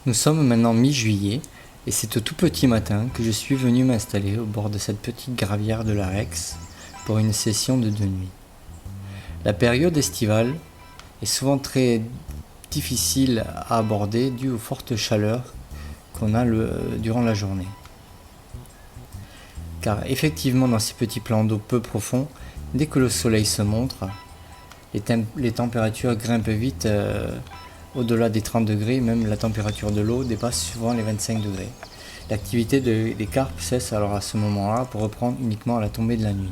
Nous sommes maintenant mi-juillet et c'est au tout petit matin que je suis venu m'installer au bord de cette petite gravière de la Rex pour une session de 2 nuits. La période estivale est souvent très difficile à aborder due aux fortes chaleurs qu'on a durant la journée. Car effectivement dans ces petits plans d'eau peu profonds, dès que le soleil se montre, les températures grimpent vite au-delà des 30 degrés, même la température de l'eau dépasse souvent les 25 degrés. L'activité des carpes cesse alors à ce moment-là pour reprendre uniquement à la tombée de la nuit.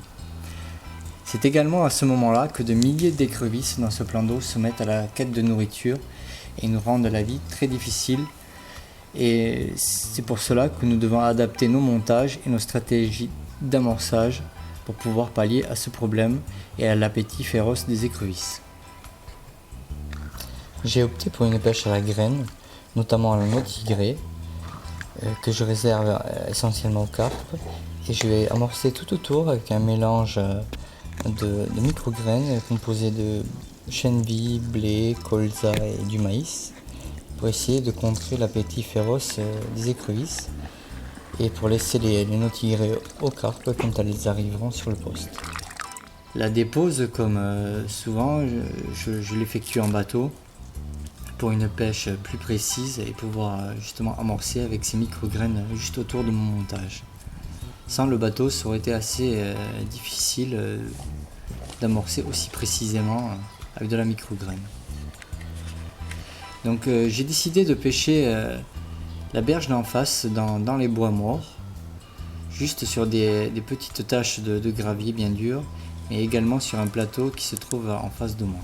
C'est également à ce moment-là que de milliers d'écrevisses dans ce plan d'eau se mettent à la quête de nourriture et nous rendent la vie très difficile. Et c'est pour cela que nous devons adapter nos montages et nos stratégies d'amorçage pour pouvoir pallier à ce problème et à l'appétit féroce des écrevisses. J'ai opté pour une pêche à la graine, notamment à la noix tigrée, que je réserve essentiellement aux carpes, et je vais amorcer tout autour avec un mélange de micro-graines composées de chenilles, blé, colza et du maïs, pour essayer de contrer l'appétit féroce des écrevisses et pour laisser les noix tigrées aux carpes quand elles arriveront sur le poste. La dépose, comme souvent, je l'effectue en bateau pour une pêche plus précise et pouvoir justement amorcer avec ces micro-graines juste autour de mon montage. Sans le bateau, ça aurait été assez difficile d'amorcer aussi précisément avec de la micro-graine. Donc j'ai décidé de pêcher la berge d'en face dans les bois morts, juste sur des petites taches de gravier bien dur, mais également sur un plateau qui se trouve en face de moi.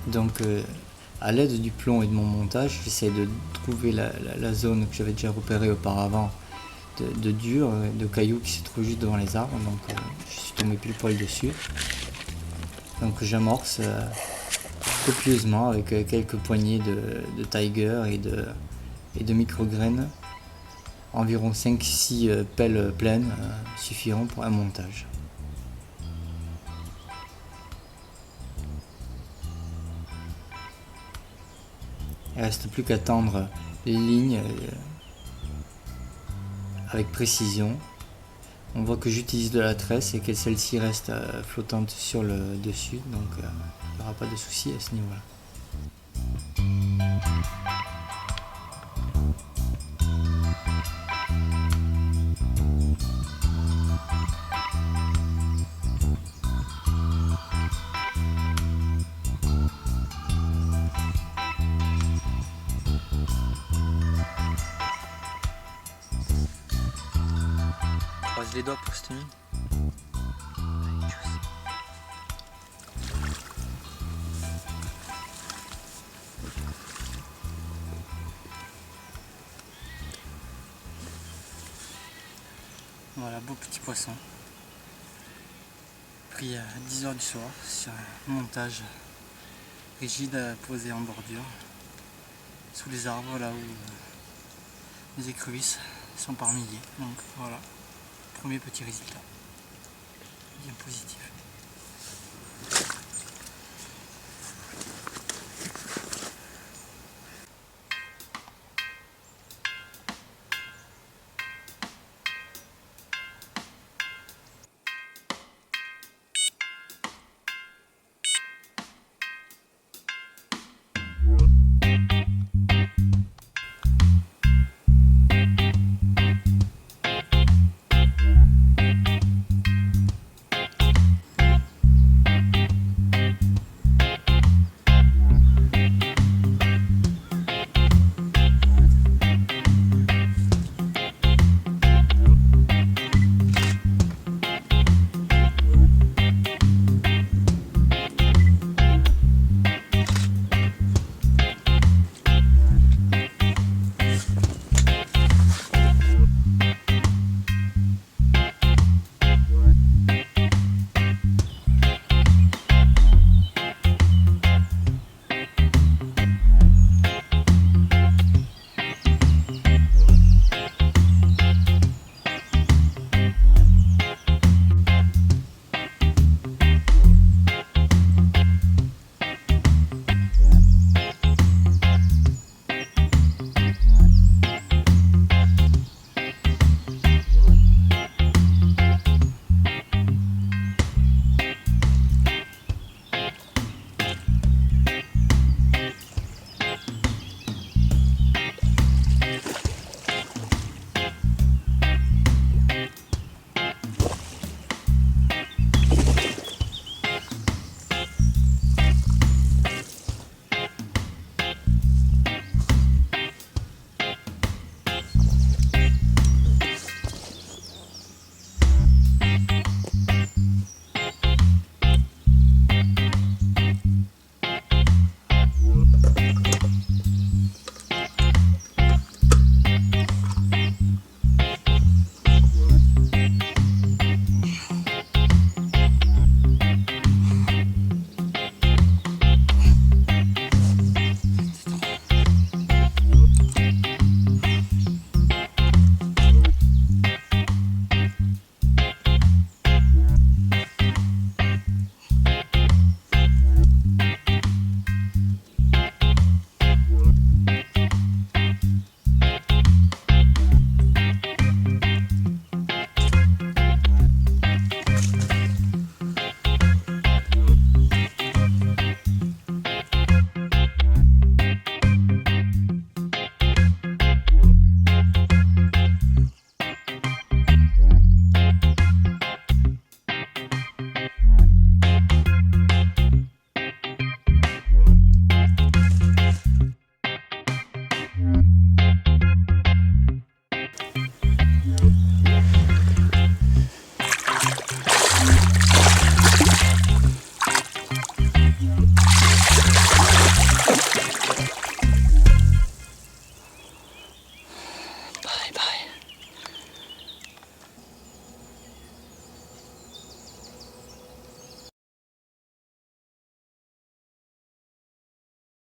Donc à l'aide du plomb et de mon montage, j'essaie de trouver la zone que j'avais déjà repérée auparavant de dur, de cailloux qui se trouvent juste devant les arbres. Donc je suis tombé pile poil dessus. Donc j'amorce copieusement avec quelques poignées de tiger et de micro-graines. Environ 5-6 pelles pleines suffiront pour un montage. Il ne reste plus qu'à tendre les lignes avec précision. On voit que j'utilise de la tresse et que celle-ci reste flottante sur le dessus, donc il n'y aura pas de souci à ce niveau-là. Croise les doigts pour cette nuit. Voilà, beau petit poisson. Pris à 10h du soir sur un montage rigide posé en bordure, sous les arbres là où les écrevisses sont par milliers. Donc voilà, premier petit résultat, bien positif.